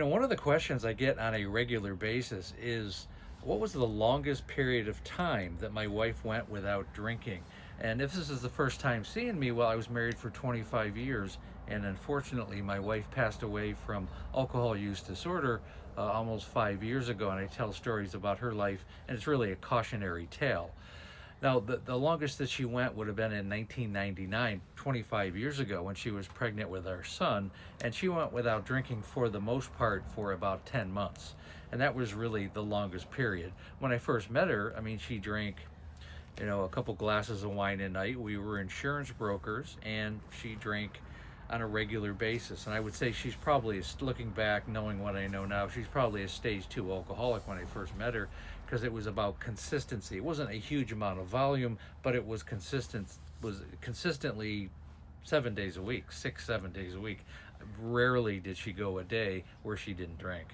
One of the questions I get on a regular basis is, what was the longest period of time that my wife went without drinking? And if this is the first time seeing me, well, I was married for 25 years, and unfortunately, my wife passed away from alcohol use disorder almost 5 years ago. And I tell stories about her life, and it's really a cautionary tale. Now, the longest that she went would have been in 1999, 25 years ago, when she was pregnant with our son, and she went without drinking for the most part for about 10 months. And that was really the longest period. When I first met her, I mean, she drank, a couple glasses of wine a night. We were insurance brokers, and she drank on a regular basis. And I would say she's probably, looking back, knowing what I know now, she's probably a stage 2 alcoholic when I first met her, because it was about consistency. It wasn't a huge amount of volume, but it was consistently 7 days a week, 6, 7 days a week. Rarely did she go a day where she didn't drink.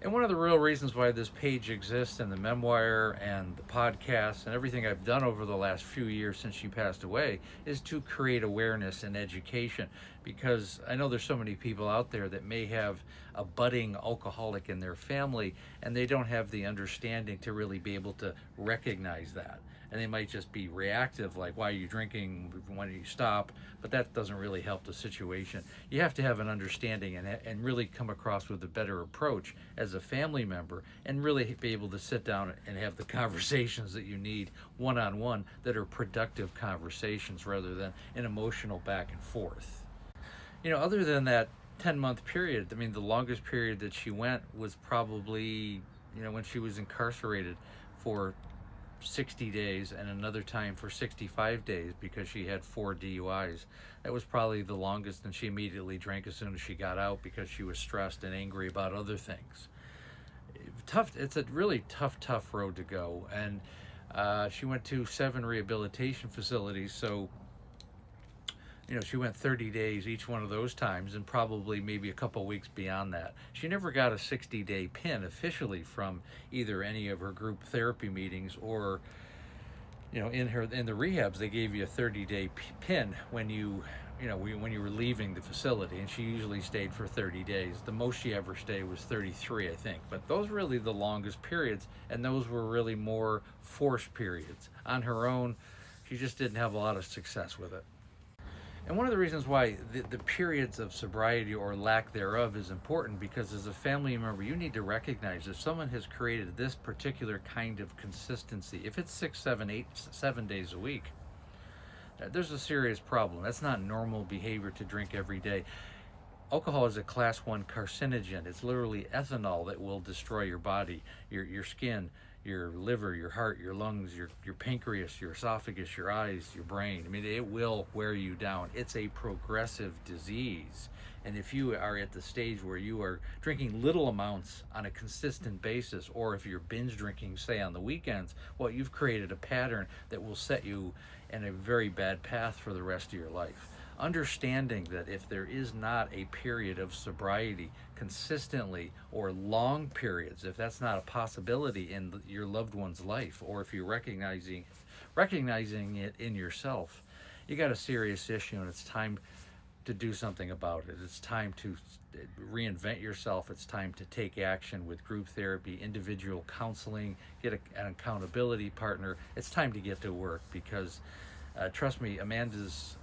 And one of the real reasons why this page exists, and the memoir and the podcast and everything I've done over the last few years since she passed away, is to create awareness and education. Because I know there's so many people out there that may have a budding alcoholic in their family, and they don't have the understanding to really be able to recognize that. And they might just be reactive, like, why are you drinking, when do you stop? But that doesn't really help the situation. You have to have an understanding, and really come across with a better approach as a family member, and really be able to sit down and have the conversations that you need one-on-one, that are productive conversations rather than an emotional back and forth. Other than that 10-month period, I mean, the longest period that she went was probably, when she was incarcerated for 60 days, and another time for 65 days, because she had 4 DUIs. That was probably the longest, and she immediately drank as soon as she got out, because she was stressed and angry about other things. It's a really tough road to go. And she went to 7 rehabilitation facilities, so she went 30 days each one of those times, and probably maybe a couple weeks beyond that. She never got a 60-day pin officially from either any of her group therapy meetings, or in the rehabs they gave you a 30-day pin when when you were leaving the facility, and she usually stayed for 30 days. The most she ever stayed was 33, I think. But those were really the longest periods, and those were really more forced periods. On her own, she just didn't have a lot of success with it. And one of the reasons why the periods of sobriety, or lack thereof, is important, because as a family member, you need to recognize if someone has created this particular kind of consistency. If it's 6, 7, 8, 7 days a week, there's a serious problem. That's not normal behavior to drink every day. Alcohol is a class 1 carcinogen. It's literally ethanol that will destroy your body, your skin, your liver, your heart, your lungs, your pancreas, your esophagus, your eyes, your brain. I mean, it will wear you down. It's a progressive disease. And if you are at the stage where you are drinking little amounts on a consistent basis, or if you're binge drinking, say, on the weekends, well, you've created a pattern that will set you in a very bad path for the rest of your life. Understanding that if there is not a period of sobriety consistently, or long periods, if that's not a possibility in your loved one's life, or if you're recognizing it in yourself, you got a serious issue, and it's time to do something about it. It's time to reinvent yourself. It's time to take action with group therapy, individual counseling, get an accountability partner. It's time to get to work, because trust me, Amanda's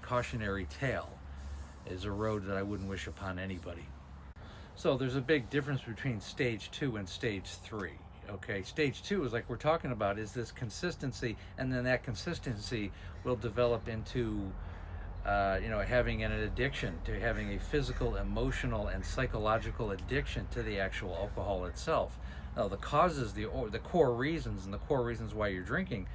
cautionary tale is a road that I wouldn't wish upon anybody. So there's a big difference between stage 2 and stage 3. Okay, stage 2 is, like we're talking about, is this consistency, and then that consistency will develop into having an addiction, to having a physical, emotional, and psychological addiction to the actual alcohol itself. Now, the causes, the core reasons, and the core reasons why you're drinking,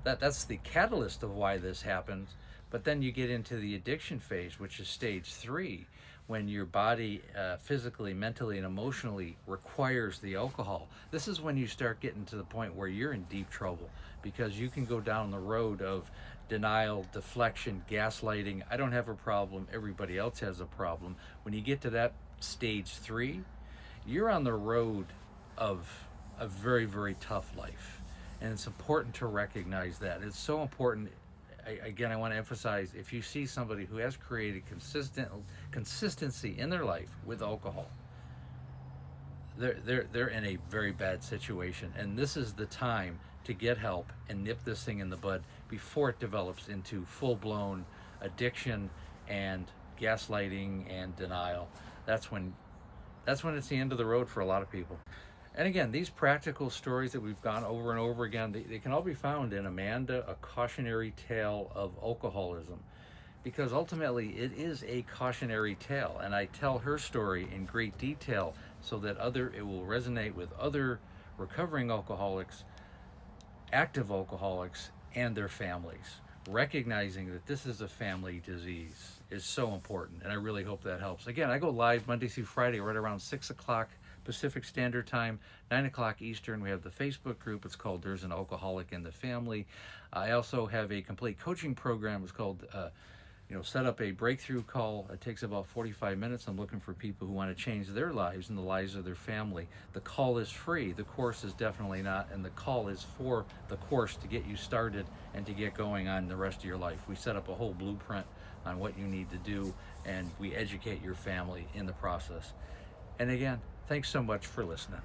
that's the catalyst of why this happens. But then you get into the addiction phase, which is stage 3, when your body physically, mentally, and emotionally requires the alcohol. This is when you start getting to the point where you're in deep trouble, because you can go down the road of denial, deflection, gaslighting. I don't have a problem, everybody else has a problem. When you get to that stage 3, you're on the road of a very, very tough life. And it's important to recognize that. It's so important. Again, I want to emphasize, if you see somebody who has created consistency in their life with alcohol, they're in a very bad situation, and this is the time to get help and nip this thing in the bud before it develops into full-blown addiction and gaslighting and denial. That's when it's the end of the road for a lot of people. And again, these practical stories that we've gone over and over again, they can all be found in Amanda, A Cautionary Tale of Alcoholism, because ultimately it is a cautionary tale, and I tell her story in great detail so that it will resonate with other recovering alcoholics, active alcoholics, and their families. Recognizing that this is a family disease is so important, and I really hope that helps. Again, I go live Monday through Friday right around 6 o'clock Pacific Standard Time, 9 o'clock Eastern. We have the Facebook group. It's called There's an Alcoholic in the Family. I also have a complete coaching program. It's called Set Up a Breakthrough Call. It takes about 45 minutes. I'm looking for people who want to change their lives and the lives of their family. The call is free. The course is definitely not, and the call is for the course to get you started and to get going on the rest of your life. We set up a whole blueprint on what you need to do, and we educate your family in the process. And again, thanks so much for listening.